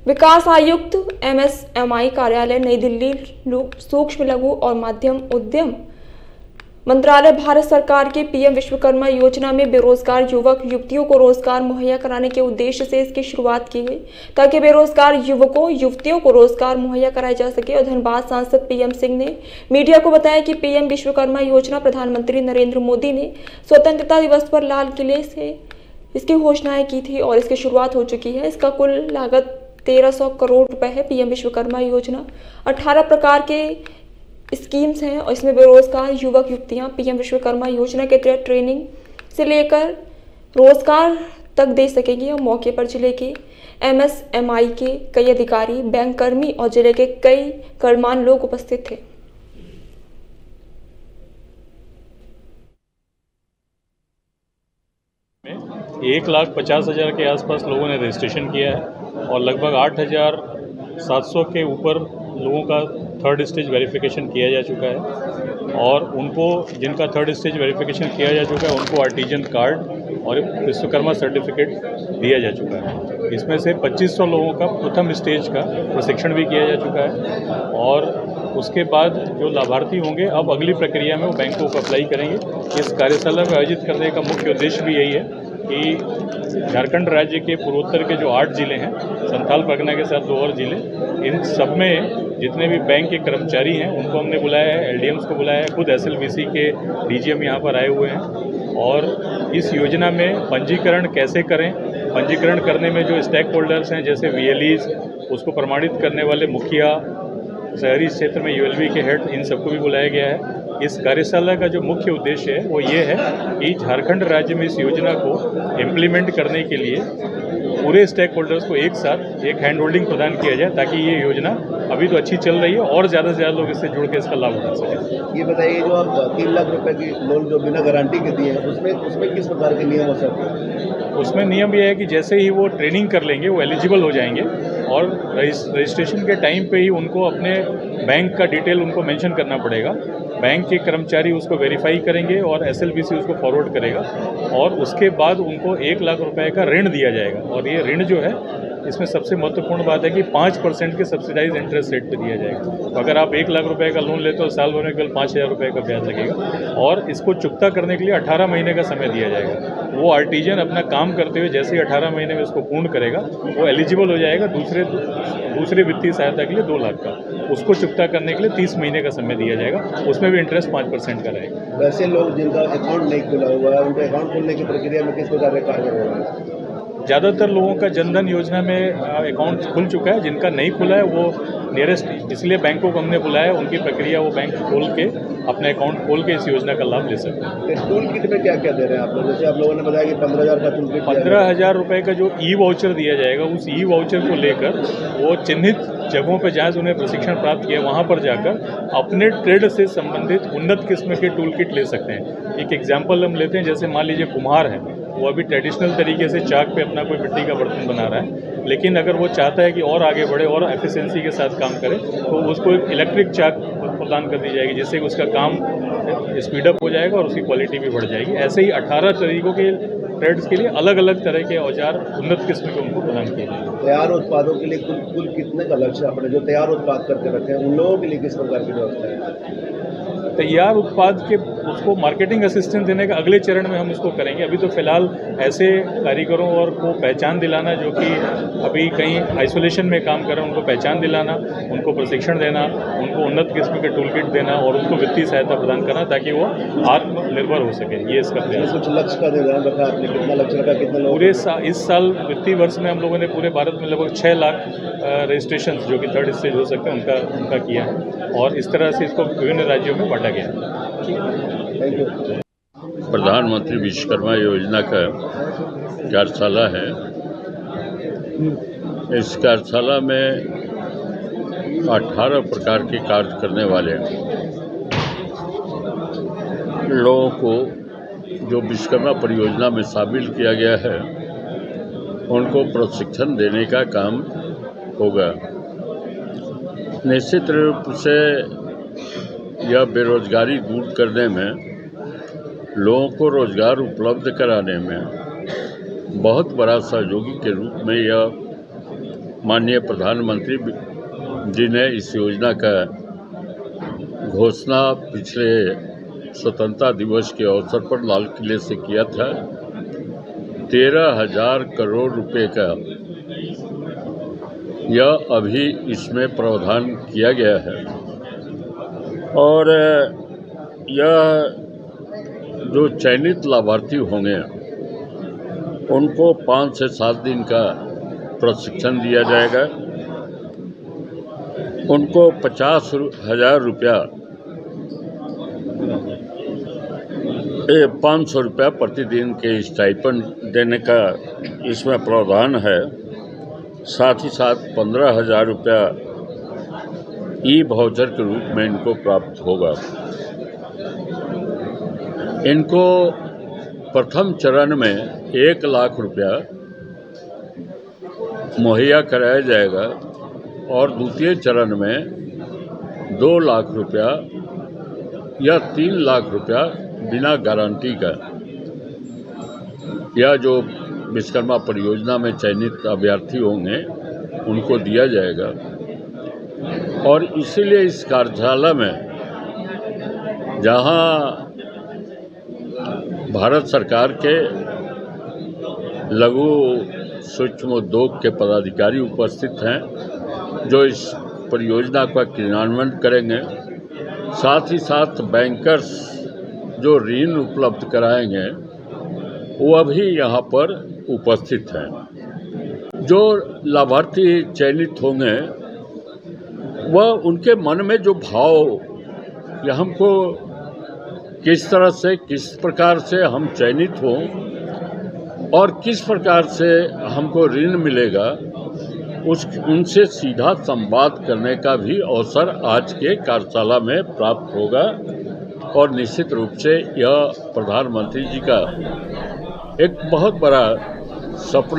विकास आयुक्त MSMI कार्यालय नई दिल्ली सूक्ष्म लघु और मध्यम उद्यम मंत्रालय भारत सरकार के PM विश्वकर्मा योजना में बेरोजगार युवक युवतियों को रोजगार मुहैया कराने के उद्देश्य से इसकी शुरुआत की गई ताकि बेरोजगार युवकों युवतियों को रोजगार मुहैया कराया जा सके। और धनबाद सांसद PM सिंह ने मीडिया को बताया कि PM विश्वकर्मा योजना प्रधानमंत्री नरेंद्र मोदी ने स्वतंत्रता दिवस पर लाल किले से इसकी घोषणाएं की थी और इसकी शुरुआत हो चुकी है। इसका कुल लागत 1300 करोड़ रुपए है। PM विश्वकर्मा योजना 18 प्रकार के स्कीम्स हैं और इसमें बेरोजगार युवक युवतियां PM विश्वकर्मा योजना के तहत ट्रेनिंग से लेकर रोजगार तक दे सकेंगी। और मौके पर जिले के MSMI के कई अधिकारी, बैंक कर्मी और जिले के कई गणमान्य लोग उपस्थित थे। में 1,50,000 के आसपास लोगों ने रजिस्ट्रेशन किया है और लगभग 8,700 के ऊपर लोगों का थर्ड स्टेज वेरिफिकेशन किया जा चुका है और उनको जिनका थर्ड स्टेज वेरिफिकेशन किया जा चुका है उनको आर्टिजन कार्ड और विश्वकर्मा सर्टिफिकेट दिया जा चुका है। इसमें से 2,500 लोगों का प्रथम स्टेज का प्रशिक्षण भी किया जा चुका है और उसके बाद जो लाभार्थी होंगे अब अगली प्रक्रिया में वो बैंकों को अप्लाई करेंगे। इस कार्यशाला में आयोजित करने का मुख्य उद्देश्य भी यही है कि झारखंड राज्य के पूर्वोत्तर के जो 8 जिले हैं, संथाल परगना के साथ 2 और जिले, इन सब में जितने भी बैंक के कर्मचारी हैं उनको हमने बुलाया है, LDMs को बुलाया है, खुद SLBC के DGM यहाँ पर आए हुए हैं और इस योजना में पंजीकरण कैसे करें, पंजीकरण करने में जो स्टेक होल्डर्स हैं जैसे VLEs, उसको प्रमाणित करने वाले मुखिया, शहरी क्षेत्र में ULB के हेड, इन सबको भी बुलाया गया है। इस कार्यशाला का जो मुख्य उद्देश्य है वो ये है कि झारखंड राज्य में इस योजना को इम्प्लीमेंट करने के लिए पूरे स्टेक होल्डर्स को एक साथ एक हैंड होल्डिंग प्रदान किया जाए ताकि ये योजना अभी तो अच्छी चल रही है और ज़्यादा से ज़्यादा लोग इससे जुड़ के इसका लाभ उठा सकें। ये बताइए, जो आप 3 लाख रुपए की लोन जो बिना गारंटी के दिए हैं उसमें किस प्रकार के नियम हो सकते हैं? उसमें नियम यह है कि जैसे ही वो ट्रेनिंग कर लेंगे वो एलिजिबल हो जाएंगे और रजिस्ट्रेशन के टाइम पे ही उनको अपने बैंक का डिटेल उनको मेंशन करना पड़ेगा। बैंक के कर्मचारी उसको वेरीफाई करेंगे और SLBC उसको फॉरवर्ड करेगा और उसके बाद उनको 1 लाख रुपए का ऋण दिया जाएगा। और ये ऋण जो है इसमें सबसे महत्वपूर्ण बात है कि 5% के सब्सिडाइज इंटरेस्ट रेट पे दिया जाएगा। तो अगर आप 1 लाख रुपए का लोन लेते हो साल भर में केवल 5,000 रुपये का ब्याज लगेगा और इसको चुकता करने के लिए 18 महीने का समय दिया जाएगा। वो आर्टिजन अपना काम करते हुए जैसे ही 18 महीने में इसको पूर्ण करेगा वो एलिजिबल हो जाएगा दूसरे वित्तीय सहायता के लिए 2 लाख का। उसको चुकता करने के लिए 30 महीने का समय दिया जाएगा, उसमें भी इंटरेस्ट 5% का रहेगा। वैसे लोग जिनका अकाउंट नहीं खुला हुआ है उनके अकाउंट खोलने की प्रक्रिया में किस प्रकार का कार्य हो रहा है? ज़्यादातर लोगों का जनधन योजना में अकाउंट खुल चुका है, जिनका नहीं खुला है वो नियरेस्ट, इसलिए बैंकों को हमने बुलाया, उनकी प्रक्रिया वो बैंक खोल के अपने अकाउंट खोल के इस योजना का लाभ ले सकते हैं। टूल किट में क्या क्या दे रहे हैं आप लोग? जैसे आप लोगों ने बताया कि 15,000 का टूल किट, 15,000 रुपये का जो वाउचर दिया जाएगा, उस वाउचर को लेकर वो चिन्हित जगहों पर जहाँ से उन्हें प्रशिक्षण प्राप्त किया वहाँ पर जाकर अपने ट्रेड से संबंधित उन्नत किस्म के टूल किट ले सकते हैं। एक एग्जाम्पल हम लेते हैं, जैसे मान लीजिए कुम्हार है, वो अभी ट्रेडिशनल तरीके से चाक पे अपना कोई मिट्टी का बर्तन बना रहा है, लेकिन अगर वो चाहता है कि और आगे बढ़े और एफिशिएंसी के साथ काम करे तो उसको एक इलेक्ट्रिक चाक प्रदान कर दी जाएगी, जिससे उसका काम स्पीडअप हो जाएगा और उसकी क्वालिटी भी बढ़ जाएगी। ऐसे ही 18 तरीकों के ट्रेड्स के लिए अलग अलग तरह के औजार उन्नत किस्म के उनको प्रदान किए जाएंगे। तैयार उत्पादों के लिए कुल कितने का लक्ष्य अपने जो तैयार उत्पाद करके रखे हैं उन लोगों के लिए किस प्रकार की व्यवस्था है? तैयार उत्पाद के उसको मार्केटिंग असिस्टेंस देने का अगले चरण में हम उसको करेंगे। अभी तो फिलहाल ऐसे कारीगरों और को पहचान दिलाना जो कि अभी कहीं आइसोलेशन में काम कर रहे हैं उनको पहचान दिलाना, उनको प्रशिक्षण देना, उनको उन्नत किस्म के टूल किट देना और उनको वित्तीय सहायता प्रदान करना ताकि वो आत्मनिर्भर हो सके, ये इसका प्रयास। कुछ लक्ष्य का निर्धारण रखा आपने? कितना लक्ष्य रखा? कितने लोग? पूरे इस साल वित्तीय वर्ष में हम लोगों ने पूरे भारत में लगभग 6 लाख रजिस्ट्रेशन जो कि थर्ड स्टेज हो सकते हैं उनका किया है और इस तरह से इसको विभिन्न राज्यों में बांटा गया है। Thank you. प्रधानमंत्री विश्वकर्मा योजना का कार्यशाला है। इस कार्यशाला में 18 प्रकार के कार्य करने वाले लोगों को जो विश्वकर्मा परियोजना में शामिल किया गया है उनको प्रशिक्षण देने का काम होगा। निश्चित रूप से यह बेरोजगारी दूर करने में, लोगों को रोजगार उपलब्ध कराने में बहुत बड़ा सहयोगी के रूप में यह माननीय प्रधानमंत्री जी ने इस योजना का घोषणा पिछले स्वतंत्रता दिवस के अवसर पर लाल किले से किया था। 13,000 करोड़ रुपए का यह अभी इसमें प्रावधान किया गया है और यह जो चयनित लाभार्थी होंगे उनको 5 से 7 दिन का प्रशिक्षण दिया जाएगा। उनको 50,000 रुपया 500 रुपया प्रतिदिन के स्टाइपेंड देने का इसमें प्रावधान है। साथ ही साथ 15,000 रुपया ई वाउचर के रूप में इनको प्राप्त होगा। इनको प्रथम चरण में 1 लाख रुपया मुहैया कराया जाएगा और द्वितीय चरण में 2 लाख रुपया या 3 लाख रुपया बिना गारंटी का या जो विश्वकर्मा परियोजना में चयनित अभ्यर्थी होंगे उनको दिया जाएगा। और इसीलिए इस कार्यशाला में जहां भारत सरकार के लघु सूक्ष्म उद्योग के पदाधिकारी उपस्थित हैं जो इस परियोजना का क्रियान्वयन करेंगे, साथ ही साथ बैंकर्स जो ऋण उपलब्ध कराएंगे वह भी यहाँ पर उपस्थित हैं। जो लाभार्थी चयनित होंगे वह उनके मन में जो भाव या हमको किस तरह से किस प्रकार से हम चयनित हों और किस प्रकार से हमको ऋण मिलेगा उनसे सीधा संवाद करने का भी अवसर आज के कार्यशाला में प्राप्त होगा। और निश्चित रूप से यह प्रधानमंत्री जी का एक बहुत बड़ा सपना